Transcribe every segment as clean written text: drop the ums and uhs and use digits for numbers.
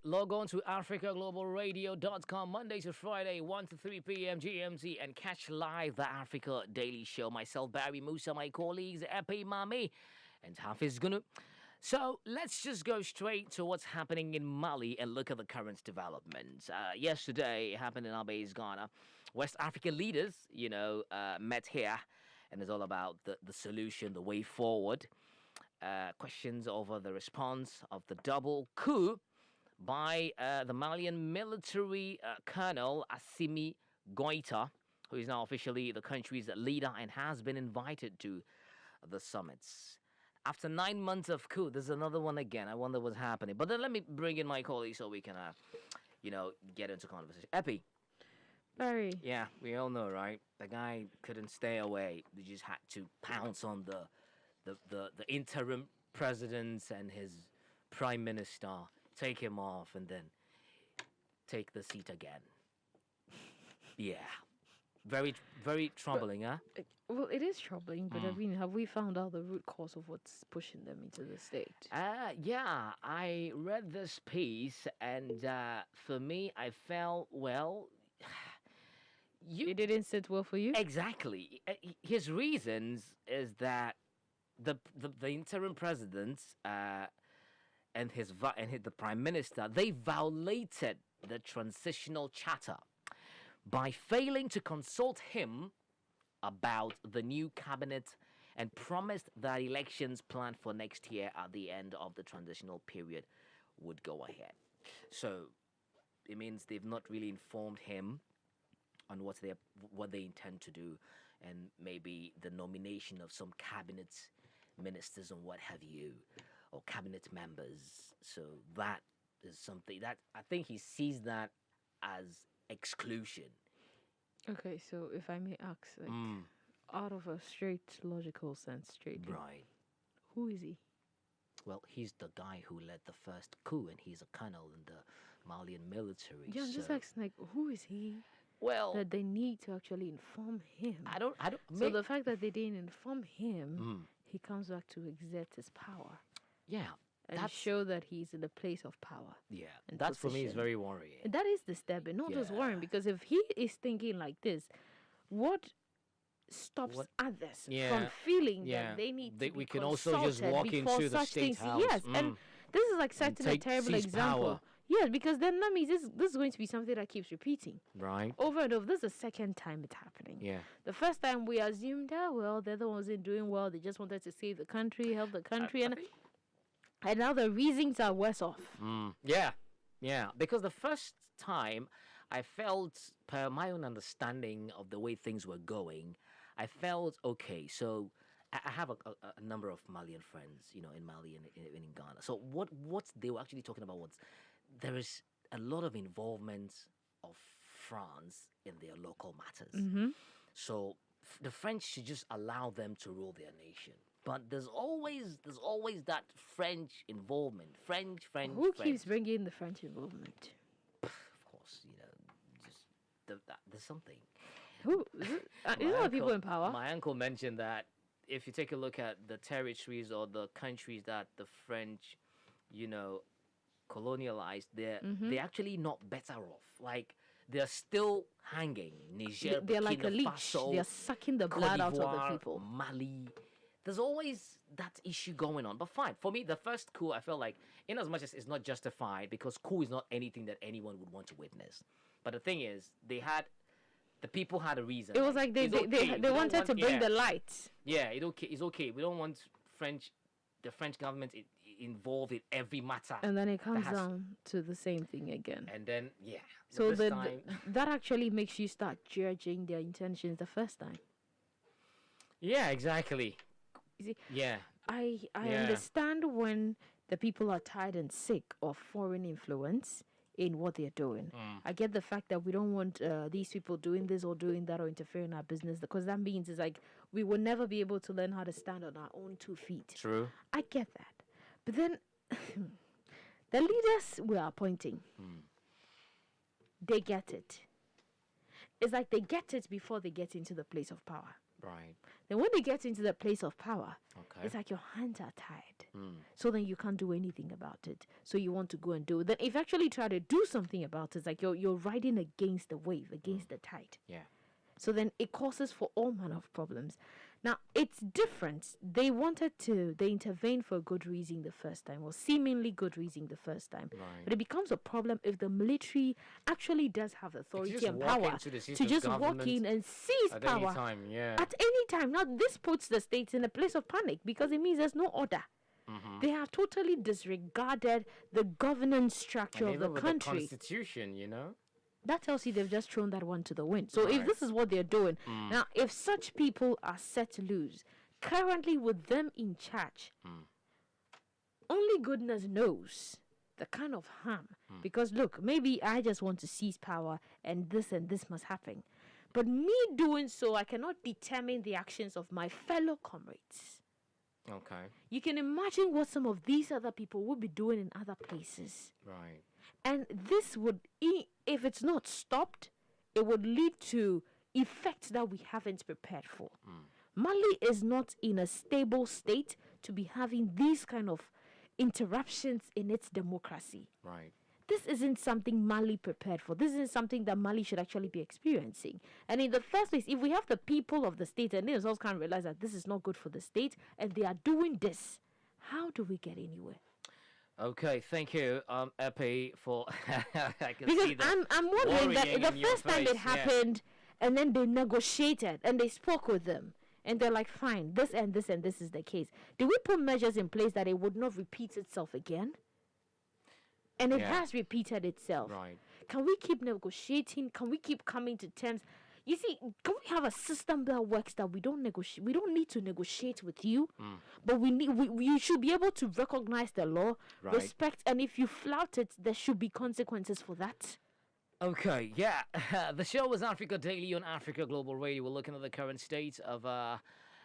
Log on to africaglobalradio.com Monday to Friday, 1 to 3 p.m. GMT, and catch live the Africa Daily Show. Myself, Barry Musa, my colleagues, Epi Mami, and Hafiz Gunu. So let's just go straight to what's happening in Mali and look at the current developments. Yesterday, it happened in our base, Ghana. West African leaders, met here, and it's all about the solution, the way forward. Questions over the response of the double coup by the Malian military colonel Assimi Goïta, who is now officially the country's leader and has been invited to the summits. After 9 months of coup, there's another one again. I wonder what's happening. But then let me bring in my colleague so we can, get into conversation. Epi. Barry. Yeah, we all know, right? The guy couldn't stay away. They just had to pounce on the interim president and his prime minister, take him off, and then take the seat again. Yeah. Very, very troubling, huh? Well, it is troubling, but I mean, have we found out the root cause of what's pushing them into the state? Yeah, I read this piece, and for me, I felt, It didn't sit well for you? Exactly. His reasons is that the interim president and the prime minister, they violated the transitional charter by failing to consult him about the new cabinet and promised that elections planned for next year at the end of the transitional period would go ahead. So it means they've not really informed him on what they intend to do, and maybe the nomination of some cabinet ministers and what have you, or cabinet members. So that is something that I think he sees that as exclusion. Okay, so if I may ask, out of a straight logical sense, Right. Who is he? Well, he's the guy who led the first coup, and he's a colonel in the Malian military. Yeah, I'm just asking, who is he? Well, that they need to actually inform him. I don't. So the fact that they didn't inform him, he comes back to exert his power. Yeah. And show that he's in a place of power. Yeah. That for me is very worrying. And that is disturbing, not just worrying, because if he is thinking like this, what stops others from feeling that they need to be we can also just walk into the state house. Yes, and this is like setting a terrible example. Power. Yes, because then that means this is going to be something that keeps repeating. Right. Over and over. This is the second time it's happening. Yeah. The first time we assumed that, the other one wasn't doing well. They just wanted to save the country, help the country. And now the reasons are worse off. Yeah. Because the first time I felt, per my own understanding of the way things were going, I felt, okay, so I have a number of Malian friends, in Mali and in Ghana. So what they were actually talking about was there is a lot of involvement of France in their local matters. Mm-hmm. So the French should just allow them to rule their nation. But there's always that French involvement. French. Who keeps bringing the French involvement? Of course, just there's something. Who? Isn't there people in power? My uncle mentioned that if you take a look at the territories or the countries that the French, colonialized, they're actually not better off. Like, they're still hanging. Niger, they're like a leech. Faso, they're sucking the blood out of the people. Mali. There's always that issue going on. But fine. For me, the first coup, I felt like, in as much as it's not justified, because coup is not anything that anyone would want to witness. But the thing is, the people had a reason. It was like they wanted to bring the light. Yeah, it's okay. We don't want the French government involved in every matter. And then it comes down to the same thing again. And then, So that actually makes you start judging their intentions the first time. Yeah, exactly. You see, yeah. I understand when the people are tired and sick of foreign influence in what they're doing. I get the fact that we don't want these people doing this or doing that or interfering in our business, because that means it's like we will never be able to learn how to stand on our own 2 feet. True. I get that. But then the leaders we are appointing, they get it. It's like they get it before they get into the place of power. Right. Then when they get into the place of power, Okay. it's like your hands are tied. Mm. So then you can't do anything about it. So you want to go and do it. Then if you actually try to do something about it, it's like you're riding against the wave, against the tide. Yeah. So then it causes for all manner of problems. Now, it's different. They intervened for a good reason the first time, or seemingly good reason the first time. Right. But it becomes a problem if the military actually does have authority and power to just walk in and seize at power any time. Yeah. at any time. Now, this puts the states in a place of panic because it means there's no order. Mm-hmm. They have totally disregarded the governance structure And of the even with country. the constitution, you know. That tells you they've just thrown that one to the wind. So if Right. this is what they're doing, now if such people are set loose, currently with them in charge, only goodness knows the kind of harm. Because look, maybe I just want to seize power and this must happen. But me doing so, I cannot determine the actions of my fellow comrades. Okay. You can imagine what some of these other people would be doing in other places. Right. And this would, if it's not stopped, it would lead to effects that we haven't prepared for. Mali is not in a stable state to be having these kind of interruptions in its democracy. Right. This isn't something Mali prepared for. This isn't something that Mali should actually be experiencing. And in the first place, if we have the people of the state and they themselves can't realize that this is not good for the state and they are doing this, how do we get anywhere? Okay, thank you, Epi, for I can Because see that. I'm wondering that worrying the in your first time face, it happened, and then they negotiated and they spoke with them, and they're like, fine, this and this and this is the case. Do we put measures in place that it would not repeat itself again? And it has repeated itself. Right. Can we keep negotiating? Can we keep coming to terms? You see, can we have a system that works that we don't negotiate? We don't need to negotiate with you, but you should be able to recognize the law, Right. respect, and if you flout it, there should be consequences for that. Okay, yeah. The show was Africa Daily on Africa Global Radio. We're looking at the current state of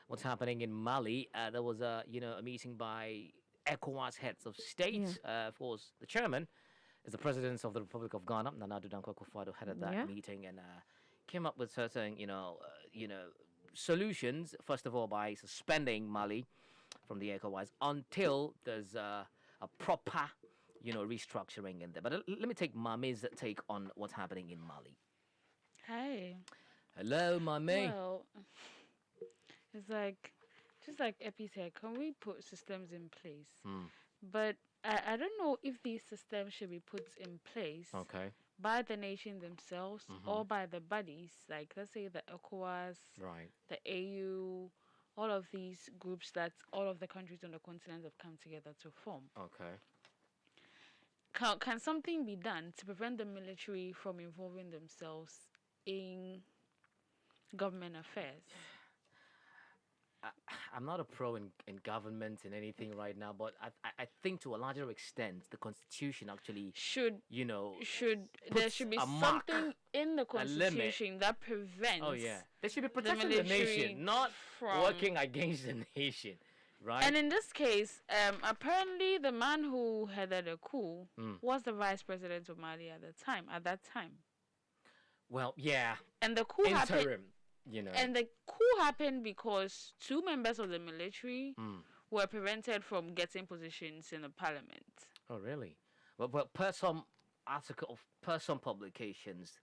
what's happening in Mali. There was a meeting by ECOWAS heads of state. Of course, the chairman is the president of the Republic of Ghana, Nana Addo Dankwa Akufo-Addo, headed that meeting and came up with certain solutions. First of all, by suspending Mali from the ECOWAS until there's a proper restructuring in there. But let me take Mame's take on what's happening in Mali. Hi. Hello, Mame. Well, it's like, just like Epi said, can we put systems in place? But I don't know if these systems should be put in place Okay. by the nation themselves or by the bodies, like let's say the ECOWAS, Right. the AU, all of these groups that all of the countries on the continent have come together to form. Okay. Can something be done to prevent the military from involving themselves in government affairs? I'm not a pro in government and anything right now, but I think to a larger extent the Constitution actually Should there puts should be a mark, something in the a limit. Constitution that prevents They should be protecting the military nation, not from working against the nation, right? And in this case, apparently the man who headed a coup was the vice president of Mali at that time. Well, yeah, And the coup happened. interim, And the coup happened because two members of the military were prevented from getting positions in the parliament. Oh, really? Well, per some publications,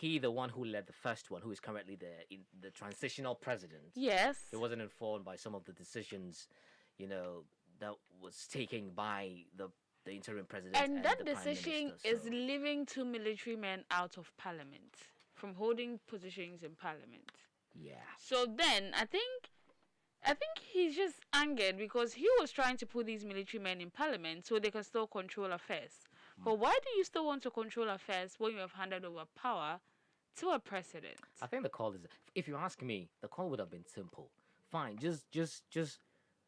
the one who led the first one, who is currently the transitional president. Yes. He wasn't informed by some of the decisions, that was taken by the interim president. And that the Prime decision Minister, is so- leaving two military men out of parliament from holding positions in parliament. Yeah. So then I think he's just angered because he was trying to put these military men in parliament so they can still control affairs. But why do you still want to control affairs when you have handed over power to a president? I think the call is, if you ask me, the call would have been simple. Fine, just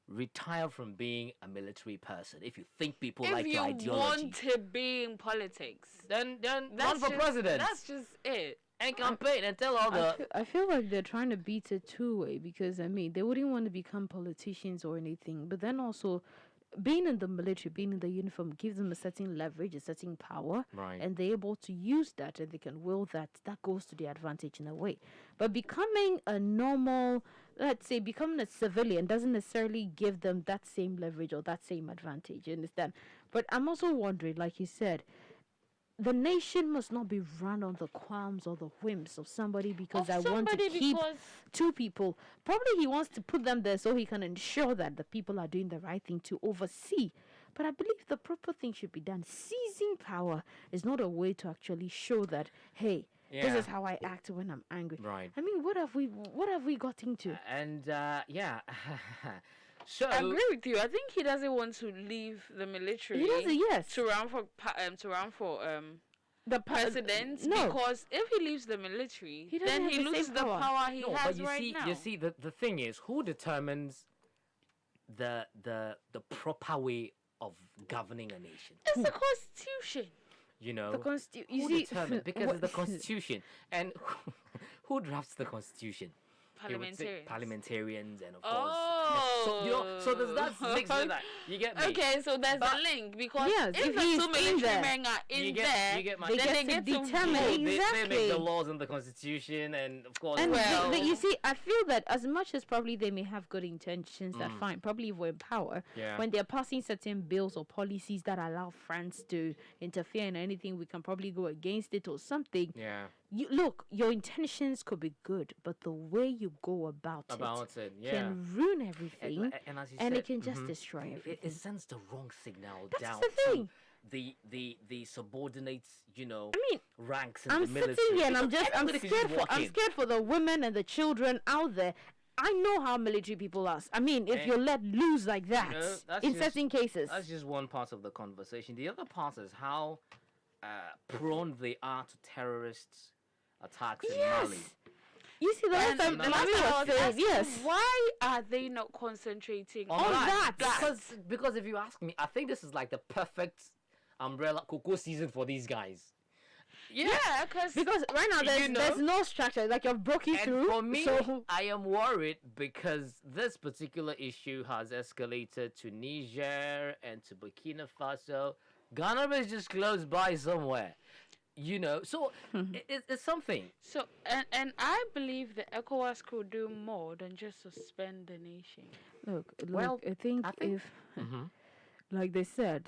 retire from being a military person. If you think people like your If you ideology, want to be in politics, then run that's for president That's just it. and campaign and tell all the. I feel like they're trying to beat it two-way because, they wouldn't want to become politicians or anything. But then also, being in the military, being in the uniform gives them a certain leverage, a certain power, Right. and they're able to use that and they can will that. That goes to their advantage in a way. But becoming a normal, let's say, becoming a civilian doesn't necessarily give them that same leverage or that same advantage. You understand? But I'm also wondering, like you said, the nation must not be run on the qualms or the whims of somebody because I want to keep two people. Probably he wants to put them there so he can ensure that the people are doing the right thing to oversee. But I believe the proper thing should be done. Seizing power is not a way to actually show that, hey, this Yeah. is how I act when I'm angry. Right. I mean, what have we got into? And yeah. So I agree with you. I think he doesn't want to leave the military. He doesn't, yes. To run for The president, no. because if he leaves the military, He doesn't then have he the same loses the power. power he no, has but you right see, now. you see, the thing is, who determines the proper way of governing a nation? It's the constitution. You know, The you who see, determines? Because what- it's the constitution, and who drafts the constitution? He would say Parliamentarians. Parliamentarians, and of course. So you know, so there's that mix with that. You get me? Okay, so there's But- a link because Yes, if if the he's two in military there, men are You in get- there, you get my- They then get they to get to determine vote. They make Exactly. the laws and the constitution, and of course, And Well- you see, I feel that as much as probably they may have good intentions, that fine, probably if we're in power, Yeah. when they're passing certain bills or policies that allow France to interfere in anything, we can probably go against it or something. yeah, You look, your intentions could be good, but the way you go about it yeah. can ruin everything, And as you and said, it can just destroy it everything. sends the wrong signal That's down the to thing. the subordinates, I mean, ranks in I'm the military. sitting here and I'm Because everybody can just walk in. scared for the women and the children out there. I know how military people are. I mean, if And- you're let loose like that that's in just- certain cases. That's just one part of the conversation. The other part is how prone they are to terrorists attacks in Mali. Yes. You see, the last And time the Mami last time I was was saying, asking, yes. why are they not concentrating On on that. that? Because if you ask me, I think this is like the perfect umbrella cocoa season for these guys. Yeah, because Because right now You know? there's no structure. Like you've broken And through. for me, so I am worried because this particular issue has escalated to Niger and to Burkina Faso. Ghana is just close by somewhere. You know, so it's something. so and I believe the ECOWAS could do more than just suspend the nation. look, Well, I think I think- if, like they said,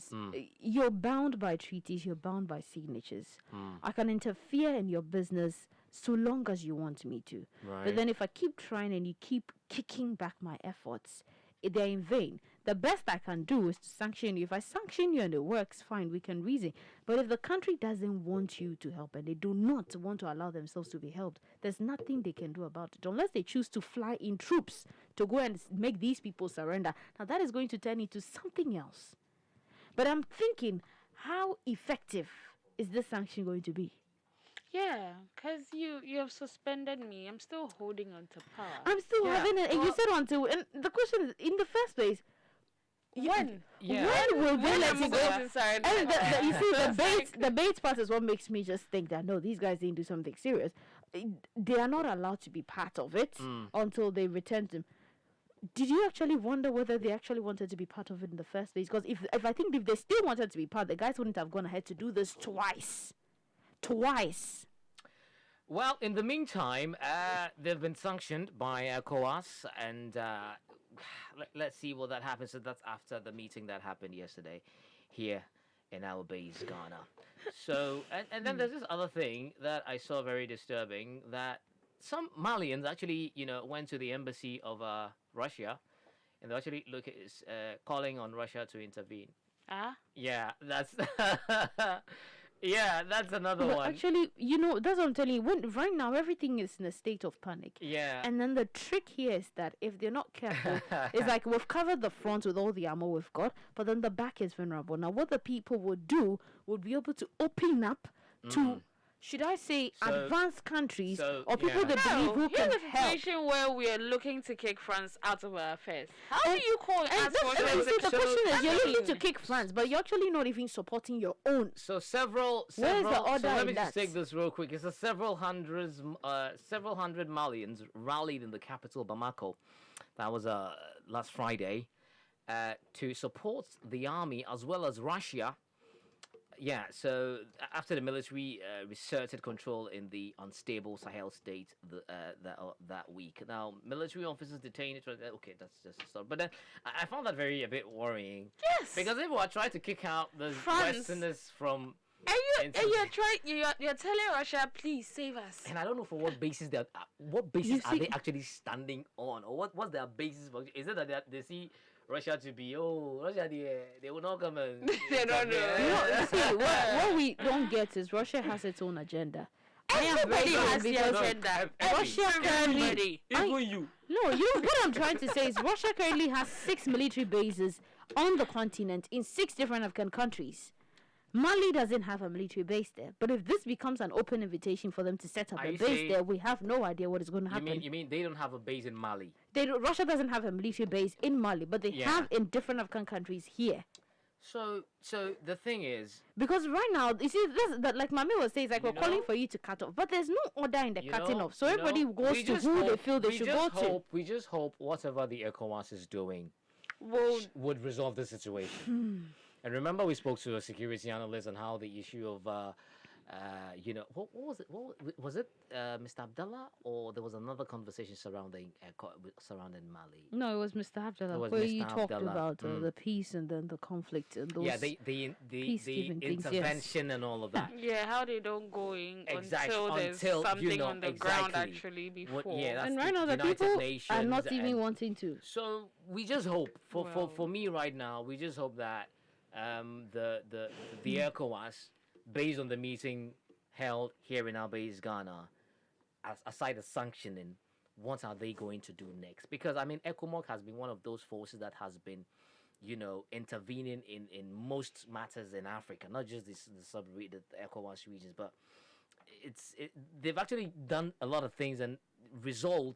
you're bound by treaties, you're bound by signatures. I can interfere in your business so long as you want me to. Right. But then if I keep trying and you keep kicking back my efforts, they're in vain. The best I can do is to sanction you. If I sanction you and it works, fine, we can reason. But if the country doesn't want you to help and they do not want to allow themselves to be helped, there's nothing they can do about it unless they choose to fly in troops to go and make these people surrender. Now that is going to turn into something else. But I'm thinking, how effective is this sanction going to be? Yeah, because you have suspended me. I'm still holding on to power. I'm still Yeah, having it, and you well- said until, and the question is, in the first place, When? Yeah. when will they When let am you I go? going to sign And you see, It's like- the bait part is what makes me just think that no, these guys didn't do something serious. They are not allowed to be part of it until they return to. Did you actually wonder whether they actually wanted to be part of it in the first place? Because if I think if they still wanted to be part, the guys wouldn't have gone ahead to do this twice. Twice. Well, in the meantime, they've been sanctioned by ECOWAS, and let's see what that happens. So that's after the meeting that happened yesterday here in our base, Ghana. So, and then there's this other thing that I saw very disturbing, that some Malians actually, went to the embassy of Russia, and they actually calling on Russia to intervene. Ah? Yeah, that's yeah, that's another But one. actually, that's what I'm telling you. Right now, everything is in a state of panic. Yeah. And then the trick here is that if they're not careful, it's like we've covered the front with all the ammo we've got, but then the back is vulnerable. Now, what the people would do would be able to open up to, should I say, So- advanced countries so, or people yeah. they believe No, who here's can a help. situation where we are looking to kick France out of our affairs. How do And- you call And us that's, for and you see, the question is, you're looking to mean- kick France, but you're actually not even supporting your own. So several. Where's the so order let in me just that? take this real quick. It's a several hundred Malians rallied in the capital Bamako. That was last Friday, to support the army as well as Russia. Yeah, so after the military reasserted control in the unstable Sahel state that week. Now, military officers detained. Okay, that's just a start. But then I found that a bit worrying. Yes. Because everyone tried to kick out the France. Westerners from. And you're telling Russia, please save us. And I don't know for what basis are they actually standing on, or what's their basis for? Is it that they see Russia to be Russia they will not come and They don't know. You see, what we don't get is Russia has its own agenda. Everybody has their because agenda. Russia currently, Everybody. you. no, what I'm trying to say is Russia currently has 6 military bases on the continent in 6 different African countries. Mali doesn't have a military base there, but if this becomes an open invitation for them to set up Are a you base saying- there, we have no idea what is going to happen. You mean they don't have a base in Mali? Russia doesn't have a military base in Mali, but they Yeah. have in different African countries here. So the thing is, Because right now, you see, like Mami was saying, it's like You we're calling know- for you to cut off, but there's no order in the you cutting know- off. So you everybody know, goes we to just who they hope- feel they we should just go to. hope- We just hope whatever the ECOWAS is doing Well, would resolve the situation. And remember, we spoke to a security analyst on how the issue of, what was it? Was it Mr. Abdallah, or there was another conversation surrounding Mali? No, it was Mr. Abdallah, It was where Mr. you talked Abdallah. about the peace and then the conflict and those. Yeah, the peacekeeping things, yes. intervention and all of that. yeah, how they don't go in Exactly, until there's until, something on the ground exactly. actually What- before. yeah, that's and the right now, the United people are Nations not even and- wanting to. So we just hope for Well- me right now. We just hope that the ECOWAS, based on the meeting held here in our base Ghana, aside the sanctioning, what are they going to do next? Because I mean, ECOMOG has been one of those forces that has been, intervening in most matters in Africa, not just the ECOWAS regions, but they've actually done a lot of things, and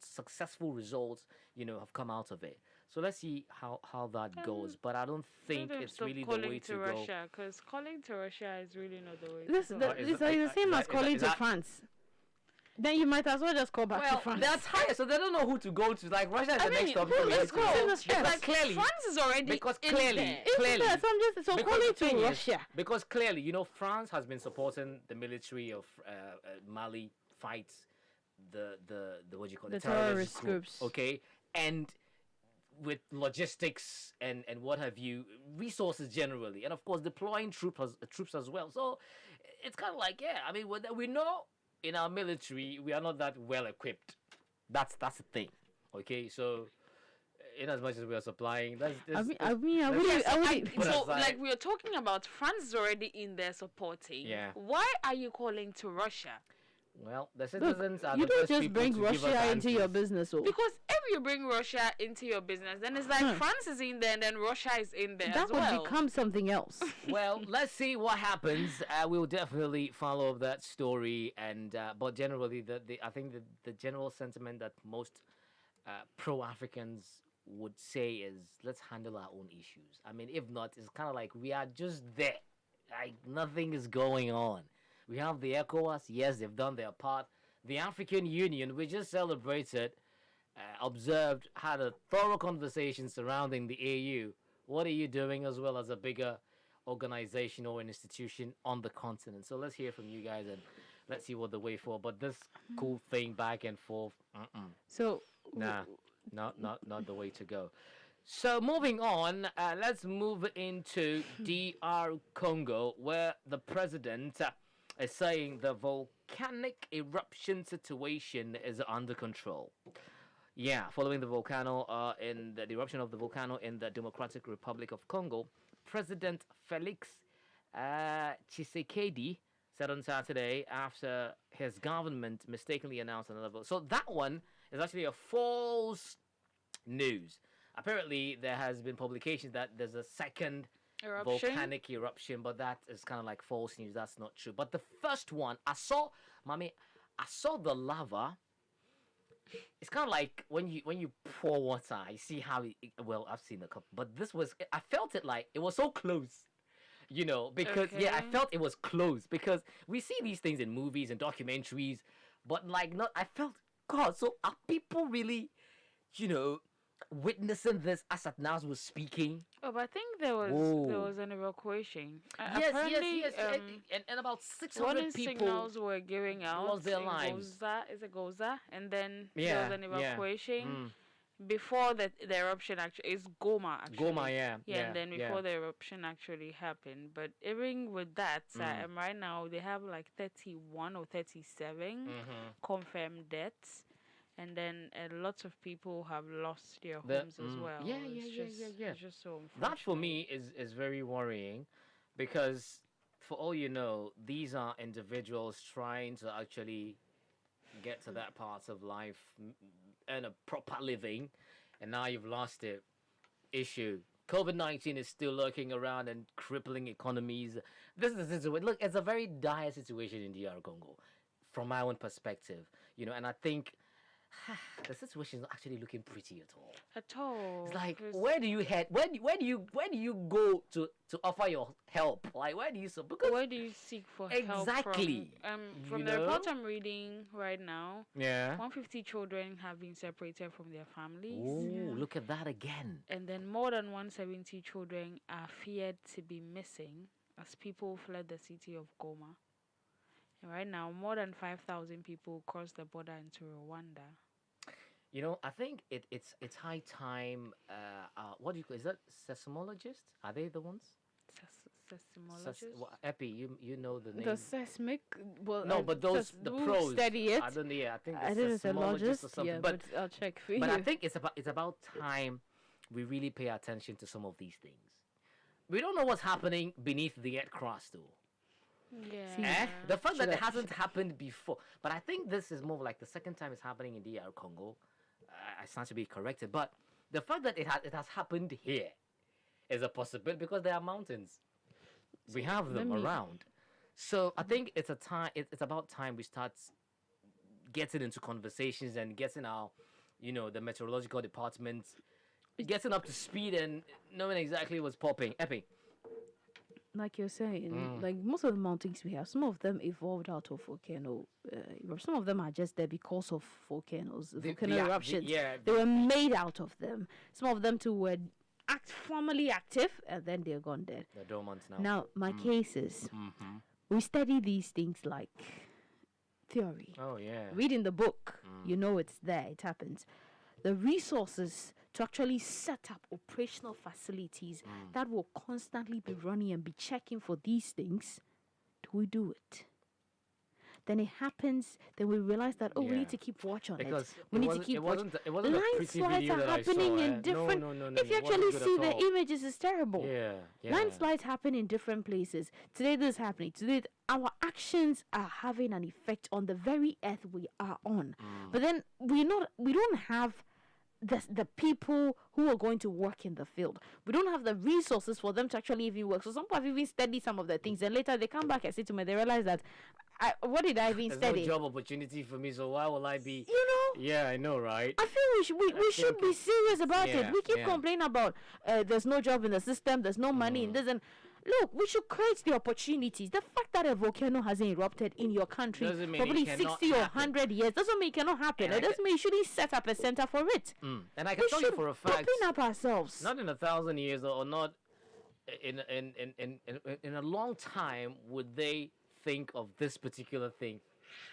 successful results, have come out of it. So let's see how that goes. But I don't think Let them it's stop really the calling way to to go. Russia, because calling to Russia is really not the way This, to go. the, Is it's that- like the same is as that- calling is to that- France. Then you might as well just call back to Well, France. they're tired, so they don't know who to go to. Like Russia is the next stop. let's go. It's like clearly, France is already because in clearly, there. clearly, Yes, I'm just so because calling the thing to is- Russia. Because clearly, France has been supporting the military of Mali fights the what do you call The it, terrorist terrorist group, groups. okay, and with logistics and what have you, resources generally, and of course deploying troops as well. So it's kind of like, yeah, I mean, we know in our military we are not that well equipped. That's the thing, okay. So in as much as we are supplying, I that's mean, I Yes, wouldn't. Put so aside- like we are talking about, France is already in there supporting. Yeah. Why are you calling to Russia? well, the Look, citizens are you the don't first just people bring to give us Russia into your answers. business. Oh. Because if you bring Russia into your business, then it's like France is in there and then Russia is in there That as would well. become something else. Well, let's see what happens. We'll definitely follow up that story, and but generally, I think the general sentiment that most pro-Africans would say is, let's handle our own issues. I mean, if not, it's kind of like we are just there, like nothing is going on. We have the ECOWAS, yes, they've done their part. The African Union, we just celebrated, observed, had a thorough conversation surrounding the AU. What are you doing as well as a bigger organization or an institution on the continent? So let's hear from you guys and let's see what the way forward. But this cool thing back and forth, So nah, not the way to go. So moving on, let's move into DR Congo, where the president is saying the volcanic eruption situation is under control. Yeah, following the eruption of the volcano in the Democratic Republic of Congo, President Felix Tshisekedi said on Saturday, after his government mistakenly announced another vote. So that one is actually a false news. Apparently, there has been publications that there's a second Eruption? volcanic eruption, but that is kind of like false news. That's not true. But the first one, I saw the lava. It's kind of like when you pour water, you see how well, I've seen a couple, but this was, I felt it like it was so close. Because yeah, I Okay. felt it was close because we see these things in movies and documentaries, but like not. I felt, God, so are people really, witnessing this as at now we're speaking. Oh, but I think there was an evacuation. Apparently, and about warning 600 people signals were giving out lost their in lives. Goza, and then there Yeah, was an yeah. evacuation before the eruption actually. It's Goma actually. Goma, yeah. And then before the eruption actually happened. But even with that, right now they have like 31 or 37 confirmed deaths. And then lots of people have lost their homes as well. It's just so unfortunate. That for me is very worrying, because for all you know, these are individuals trying to actually get to that part of life, earn a proper living, and now you've lost it. Issue. COVID-19 is still lurking around and crippling economies. This is the situation. Look, it's a very dire situation in DR Congo, from my own perspective. And I think the situation is not actually looking pretty at all. It's like, where do you head? Where do you go to offer your help? Like, where do you where do you seek for help exactly from the report I'm reading right now? 150 children have been separated from their families. Oh, look at that again. And then more than 170 children are feared to be missing as people fled the city of Goma. And right now, more than 5,000 people crossed the border into Rwanda. I think it's high time. What do you call? Is that seismologists? Are they the ones? Seismologists. Epi, you know the name. The seismic. Well, no, but those the pros. Study it. I don't know. Yeah, I think I it's seismologists or something. Yeah, but I'll check for you. But I think it's about time we really pay attention to some of these things. We don't know what's happening beneath the earth crust, though. Yeah. The fact that it hasn't happened before, but I think this is more like the second time it's happening in DR Congo. I stand to be corrected, but the fact that it has happened here is a possibility because there are mountains. We have them around, so I think it's about time we start getting into conversations and getting our, the meteorological department getting up to speed and knowing exactly what's popping. Epi. Like you're saying, like most of the mountains we have, some of them evolved out of volcano. Some of them are just there because of volcanoes, volcano eruptions. They were made out of them. Some of them too were formerly active, and then they're gone dead. They're dormant now. Now, my case is, we study these things like theory. Oh, yeah. Reading the book, it's there, it happens. The resources to actually set up operational facilities that will constantly be running and be checking for these things, do we do it? Then it happens, then we realize that, we need to keep watch on because it. We need to keep watch. Landslides are happening in different... No, if you actually see the images, it's terrible. Yeah. Landslides happen in different places. Today this is happening. Today our actions are having an effect on the very earth we are on. But then we don't have the people who are going to work in the field. We don't have the resources for them to actually even work. So some people have even studied some of the things, and later they come back and say to me, they realize that, what did I even study? There's no job opportunity for me, so why will I be... Yeah, I know, right? I feel we should be serious about it. We keep complaining about there's no job in the system, there's no money, and doesn't... Look, we should create the opportunities. The fact that a volcano hasn't erupted in your country probably 60 or 100 years doesn't mean it cannot happen. It doesn't mean you shouldn't set up a center for it. And I can tell you for a fact, open up ourselves. Not in 1,000 years or not in a long time would they think of this particular thing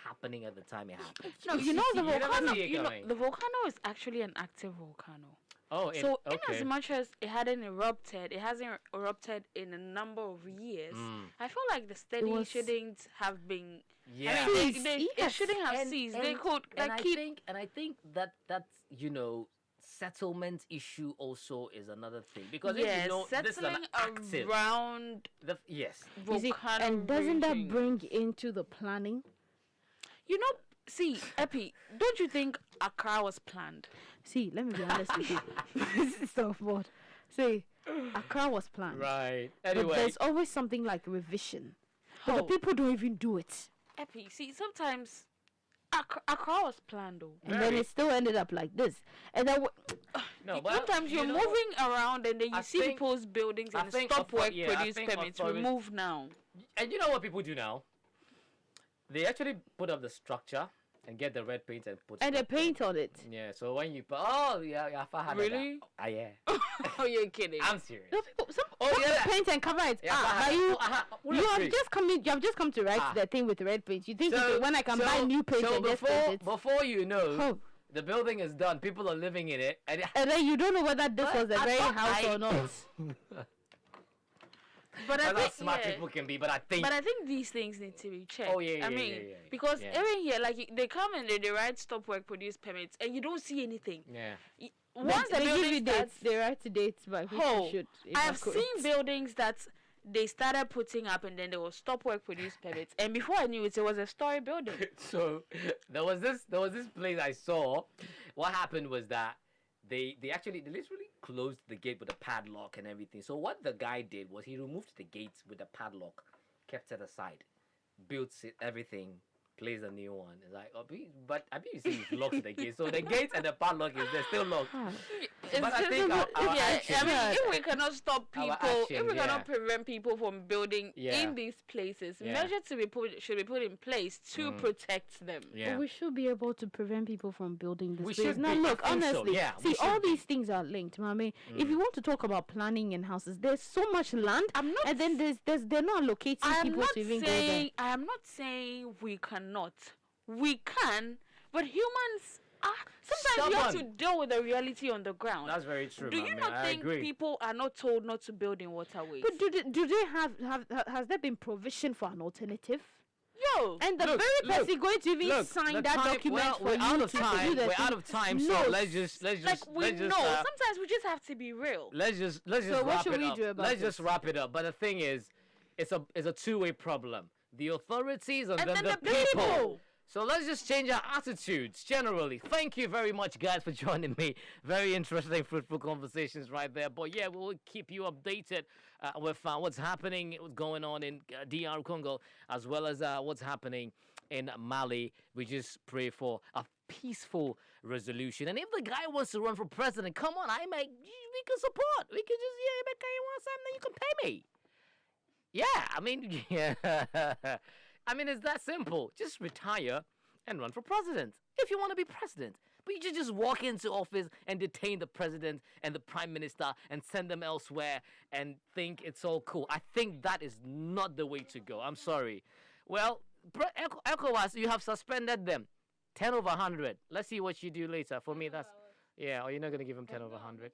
happening at the time it happened. No, the volcano is actually an active volcano. Oh, so in as much as it hasn't erupted in a number of years, I feel like the study shouldn't have been. Yeah, I mean, it shouldn't have ceased. They could keep. I think that's settlement issue also is another thing because this is an active around volcano. And doesn't that bring into the planning? See, Epi, don't you think Accra was planned? See, let me be honest with you. This is so bored. See, Accra was planned. Right. Anyway. But there's always something like revision. But the people don't even do it. Epi, see, sometimes Accra was planned, though. And then it still ended up like this. And then sometimes you're moving around and then you see people's buildings and stop work produce permits. We move now. And you know what people do now? They actually put up the structure and get the red paint and put. And they stuff there. paint on it. Yeah, so when you put, oh yeah, Fahad. Really? Ah, yeah. Oh, you're kidding. I'm serious. No, people, some yeah. paint and cover it. Yeah, But Fahad. you have just come to write the thing with red paint. You think when I can buy new paint and just paint it? Before you know, the building is done. People are living in it, and then you don't know whether this was a real house or not. But I that's think how smart people can be. But I think these things need to be checked. Oh yeah. I mean, because even here, like they come and they write stop work produce permits, and you don't see anything. Yeah. Once the they give you building dates, starts, they write dates by which you should. I have seen buildings that they started putting up, and then there was stop work produce permits, and before I knew it, it was a story building. So there was this place I saw. What happened was that they literally closed the gate with a padlock and everything. So what the guy did was he removed the gates with the padlock, kept it aside, built everything, placed a new one. It's like, but I mean, you see, he's locked the gate. So the gates and the padlock is there, still locked. But I think our action, I mean, if we cannot stop people, if we cannot yeah. prevent people from building in these places, measures should be put in place to protect them. Yeah. But we should be able to prevent people from building this We place. should Now, be. look, I think so. honestly, Yeah, see, we all should be. these things are linked, Mommy. If you want to talk about planning in houses, there's so much land, I'm not and then they're not allocating people to even go there. I am not saying we cannot. We can, but humans sometimes you have to deal with the reality on the ground. That's very true. Do you not think people are not told not to build in waterways? But do they has there been provision for an alternative? Yo, And the very person going to even sign that document for we're you out of to time. do the We're thing. out of time. So No. let's just sometimes we just have to be real. let's just So what wrap should it we up. do about Let's this? just wrap it up. But the thing is, it's a two-way problem. The authorities and then the people. people. So let's just change our attitudes generally. Thank you very much, guys, for joining me. Very interesting, fruitful conversations right there. But yeah, we'll keep you updated with what's happening, what's going on in DR Congo, as well as what's happening in Mali. We just pray for a peaceful resolution. And if the guy wants to run for president, come on, we can support. We can just, you want something, you can pay me. Yeah, I mean, yeah. I mean, it's that simple. Just retire and run for president if you want to be president. But you just walk into office and detain the president and the prime minister and send them elsewhere and think it's all cool. I think that is not the way to go. I'm sorry. Well, ECOWAS, you have suspended them. 10 over 100. Let's see what you do later. For me, that's... Yeah, or you're not going to give them 10 over 100.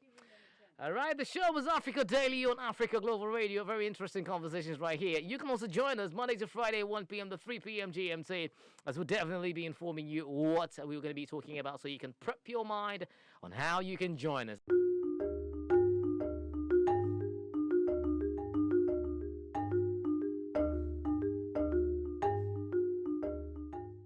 All right, the show was Africa Daily on Africa Global Radio. Very interesting conversations right here. You can also join us Monday to Friday, 1 p.m. to 3 p.m. GMT, as we'll definitely be informing you what we're going to be talking about so you can prep your mind on how you can join us.